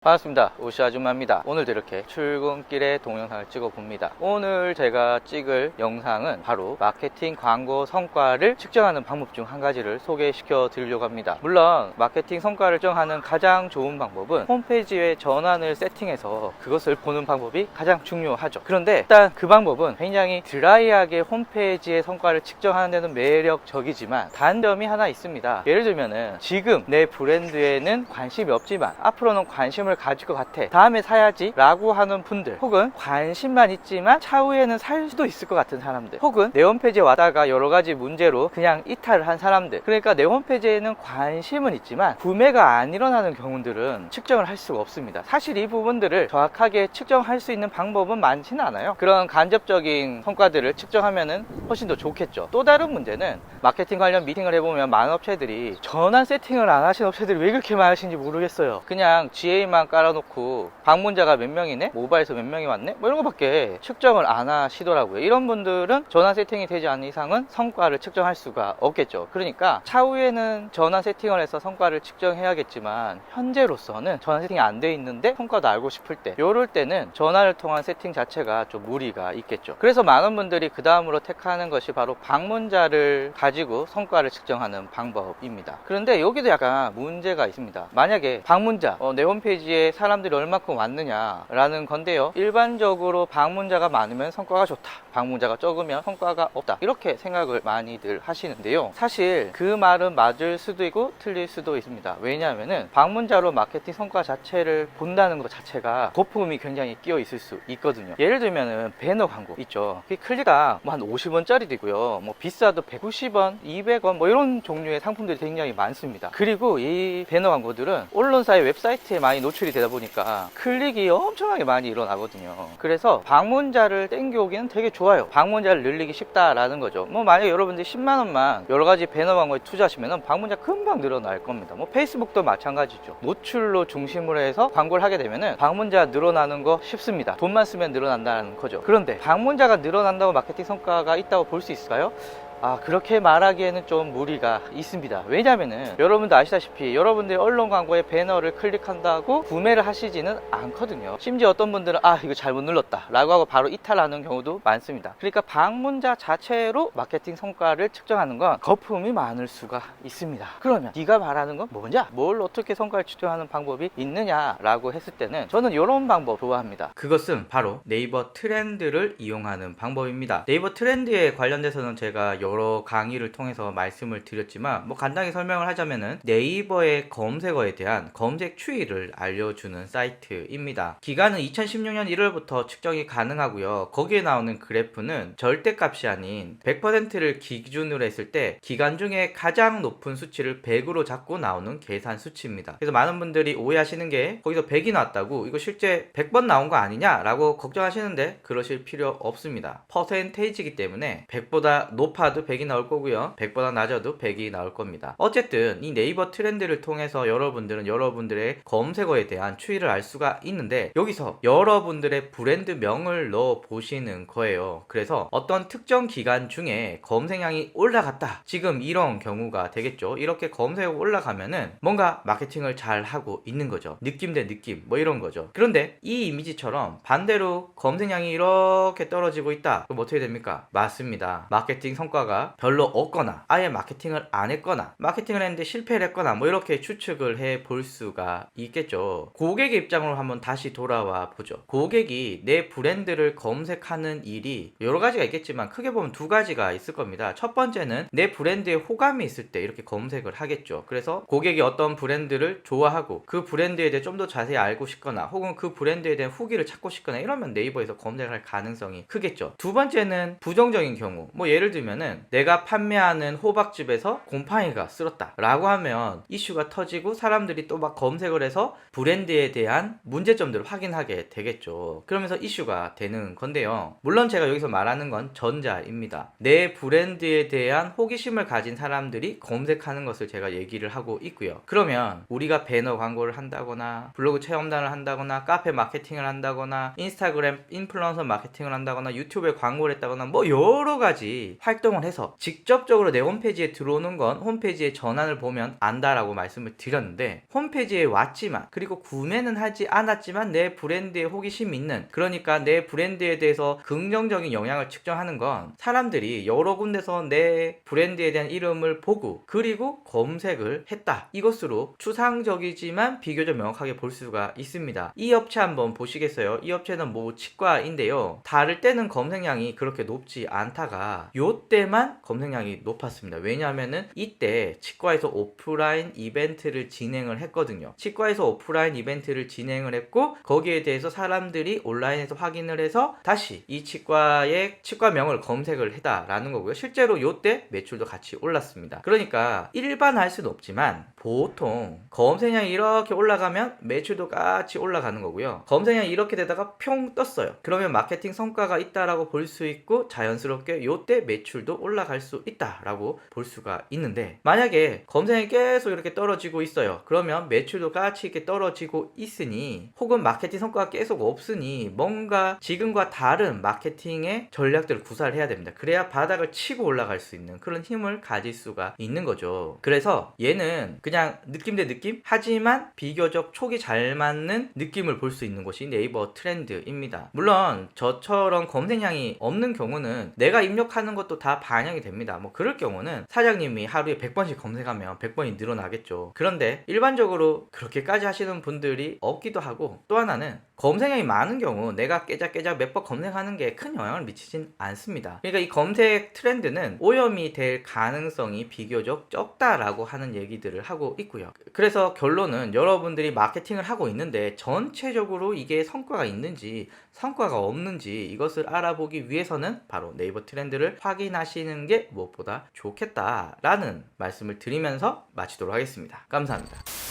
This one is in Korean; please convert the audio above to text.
반갑습니다. 우시 아줌마입니다. 오늘도 이렇게 출근길에 동영상을 찍어 봅니다. 오늘 제가 찍을 영상은 바로 마케팅 광고 성과를 측정하는 방법 중 한 가지를 소개시켜 드리려고 합니다. 물론 마케팅 성과를 측정하는 가장 좋은 방법은 홈페이지의 전환을 세팅해서 그것을 보는 방법이 가장 중요하죠. 그런데 일단 그 방법은 굉장히 드라이하게 홈페이지의 성과를 측정하는 데는 매력적이지만 단점이 하나 있습니다. 예를 들면은 지금 내 브랜드에는 관심이 없지만 앞으로는 관심을 가질 것 같아, 다음에 사야지 라고 하는 분들, 혹은 관심만 있지만 차후에는 살 수도 있을 것 같은 사람들, 혹은 내 홈페이지에 왔다가 여러가지 문제로 그냥 이탈을 한 사람들, 그러니까 내 홈페이지에는 관심은 있지만 구매가 안 일어나는 경우들은 측정을 할 수가 없습니다. 사실 이 부분들을 정확하게 측정할 수 있는 방법은 많지는 않아요. 그런 간접적인 성과들을 측정하면 훨씬 더 좋겠죠. 또 다른 문제는 마케팅 관련 미팅을 해보면 많은 업체들이 전환 세팅을 안 하신 업체들이 왜 그렇게 많으신지 모르겠어요. 그냥 GA만 깔아놓고 방문자가 몇 명이네? 모바일에서 몇 명이 왔네? 뭐 이런 거밖에 측정을 안 하시더라고요. 이런 분들은 전환 세팅이 되지 않는 이상은 성과를 측정할 수가 없겠죠. 그러니까 차후에는 전환 세팅을 해서 성과를 측정해야겠지만 현재로서는 전환 세팅이 안 돼 있는데 성과도 알고 싶을 때, 이럴 때는 전환을 통한 세팅 자체가 좀 무리가 있겠죠. 그래서 많은 분들이 그 다음으로 택하는 것이 바로 방문자를 가지고 성과를 측정하는 방법입니다. 그런데 여기도 약간 문제가 있습니다. 만약에 방문자, 내 홈페이지에 사람들이 얼마큼 왔느냐라는 건데요, 일반적으로 방문자가 많으면 성과가 좋다, 방문자가 적으면 성과가 없다, 이렇게 생각을 많이들 하시는데요, 사실 그 말은 맞을 수도 있고 틀릴 수도 있습니다. 왜냐하면은 방문자로 마케팅 성과 자체를 본다는 것 자체가 거품이 굉장히 끼어 있을 수 있거든요. 예를 들면은 배너 광고 있죠. 그 클릭가 뭐 한 50원짜리도 있고요, 뭐 비싸도 190원, 200원 뭐 이런 종류의 상품들이 굉장히 많습니다. 그리고 이 배너 광고들은 언론사의 웹사이트에 많이 노출이 되다 보니까 클릭이 엄청나게 많이 일어나거든요. 그래서 방문자를 땡겨오기는 되게 좋아요. 방문자를 늘리기 쉽다라는 거죠. 뭐 만약에 여러분들이 10만원만 여러가지 배너 광고에 투자하시면 방문자 금방 늘어날 겁니다. 뭐 페이스북도 마찬가지죠. 노출로 중심으로 해서 광고를 하게 되면은 방문자 늘어나는 거 쉽습니다. 돈만 쓰면 늘어난다는 거죠. 그런데 방문자가 늘어난다고 마케팅 성과가 있다고 볼 수 있을까요? 그렇게 말하기에는 좀 무리가 있습니다. 왜냐면은 여러분도 아시다시피 여러분들이 언론 광고에 배너를 클릭한다고 구매를 하시지는 않거든요. 심지어 어떤 분들은 이거 잘못 눌렀다 라고 하고 바로 이탈하는 경우도 많습니다. 그러니까 방문자 자체로 마케팅 성과를 측정하는 건 거품이 많을 수가 있습니다. 그러면 네가 말하는 건 뭐냐? 뭘 어떻게 성과를 측정하는 방법이 있느냐 라고 했을 때는 저는 이런 방법 좋아합니다. 그것은 바로 네이버 트렌드를 이용하는 방법입니다. 네이버 트렌드에 관련돼서는 제가 여러 강의를 통해서 말씀을 드렸지만, 뭐 간단히 설명을 하자면은 네이버의 검색어에 대한 검색 추이를 알려주는 사이트입니다. 기간은 2016년 1월부터 측정이 가능하고요. 거기에 나오는 그래프는 절대값이 아닌 100%를 기준으로 했을 때 기간 중에 가장 높은 수치를 100으로 잡고 나오는 계산 수치입니다. 그래서 많은 분들이 오해하시는 게 거기서 100이 나왔다고 이거 실제 100번 나온 거 아니냐 라고 걱정하시는데 그러실 필요 없습니다. 퍼센테이지이기 때문에 100보다 높아도 100이 나올 거고요, 100보다 낮아도 100이 나올 겁니다. 어쨌든 이 네이버 트렌드를 통해서 여러분들은 여러분들의 검색어에 대한 추이를 알 수가 있는데, 여기서 여러분들의 브랜드명을 넣어 보시는 거예요. 그래서 어떤 특정 기간 중에 검색량이 올라갔다, 지금 이런 경우가 되겠죠. 이렇게 검색어가 올라가면은 뭔가 마케팅을 잘 하고 있는 거죠. 느낌 대 느낌 뭐 이런 거죠. 그런데 이 이미지처럼 반대로 검색량이 이렇게 떨어지고 있다, 그럼 어떻게 됩니까? 맞습니다. 마케팅 성과가 별로 없거나 아예 마케팅을 안 했거나 마케팅을 했는데 실패를 했거나 뭐 이렇게 추측을 해 볼 수가 있겠죠. 고객의 입장으로 한번 다시 돌아와 보죠. 고객이 내 브랜드를 검색하는 일이 여러 가지가 있겠지만 크게 보면 두 가지가 있을 겁니다. 첫 번째는 내 브랜드에 호감이 있을 때 이렇게 검색을 하겠죠. 그래서 고객이 어떤 브랜드를 좋아하고 그 브랜드에 대해 좀 더 자세히 알고 싶거나 혹은 그 브랜드에 대한 후기를 찾고 싶거나 이러면 네이버에서 검색을 할 가능성이 크겠죠. 두 번째는 부정적인 경우, 뭐 예를 들면은 내가 판매하는 호박즙에서 곰팡이가 쓸었다 라고 하면 이슈가 터지고 사람들이 또 막 검색을 해서 브랜드에 대한 문제점들을 확인하게 되겠죠. 그러면서 이슈가 되는 건데요, 물론 제가 여기서 말하는 건 전자입니다. 내 브랜드에 대한 호기심을 가진 사람들이 검색하는 것을 제가 얘기를 하고 있고요. 그러면 우리가 배너 광고를 한다거나 블로그 체험단을 한다거나 카페 마케팅을 한다거나 인스타그램 인플루언서 마케팅을 한다거나 유튜브에 광고를 했다거나 뭐 여러 가지 활동을 이용을 해서 직접적으로 내 홈페이지에 들어오는 건 홈페이지의 전환을 보면 안다라고 말씀을 드렸는데, 홈페이지에 왔지만 그리고 구매는 하지 않았지만 내 브랜드에 호기심 있는, 그러니까 내 브랜드에 대해서 긍정적인 영향을 측정하는 건 사람들이 여러 군데서 내 브랜드에 대한 이름을 보고 그리고 검색을 했다, 이것으로 추상적이지만 비교적 명확하게 볼 수가 있습니다. 이 업체 한번 보시겠어요? 이 업체는 뭐 치과인데요, 다를 때는 검색량이 그렇게 높지 않다가 요때만 검색량이 높았습니다. 왜냐하면은 이때 치과에서 오프라인 이벤트를 진행을 했거든요. 치과에서 오프라인 이벤트를 진행을 했고 거기에 대해서 사람들이 온라인에서 확인을 해서 다시 이 치과의 치과명을 검색을 했다라는 거고요. 실제로 요때 매출도 같이 올랐습니다. 그러니까 일반할 수는 없지만 보통 검색량이 이렇게 올라가면 매출도 같이 올라가는 거고요. 검색량이 이렇게 되다가 평 떴어요. 그러면 마케팅 성과가 있다라고 볼 수 있고 자연스럽게 요때 매출도 올라갈 수 있다라고 볼 수가 있는데, 만약에 검색량이 계속 이렇게 떨어지고 있어요. 그러면 매출도 같이 이렇게 떨어지고 있으니, 혹은 마케팅 성과가 계속 없으니 뭔가 지금과 다른 마케팅의 전략들을 구사를 해야 됩니다. 그래야 바닥을 치고 올라갈 수 있는 그런 힘을 가질 수가 있는 거죠. 그래서 얘는 그냥 느낌 대 느낌? 하지만 비교적 촉이 잘 맞는 느낌을 볼 수 있는 곳이 네이버 트렌드입니다. 물론 저처럼 검색량이 없는 경우는 내가 입력하는 것도 다 반영이 됩니다. 뭐 그럴 경우는 사장님이 하루에 100번씩 검색하면 100번이 늘어나겠죠. 그런데 일반적으로 그렇게까지 하시는 분들이 없기도 하고, 또 하나는 검색량이 많은 경우 내가 깨작깨작 몇 번 검색하는 게 큰 영향을 미치진 않습니다. 그러니까 이 검색 트렌드는 오염이 될 가능성이 비교적 적다라고 하는 얘기들을 하고 있고요. 그래서 결론은 여러분들이 마케팅을 하고 있는데 전체적으로 이게 성과가 있는지 성과가 없는지 이것을 알아보기 위해서는 바로 네이버 트렌드를 확인하시는 게 무엇보다 좋겠다라는 말씀을 드리면서 마치도록 하겠습니다. 감사합니다.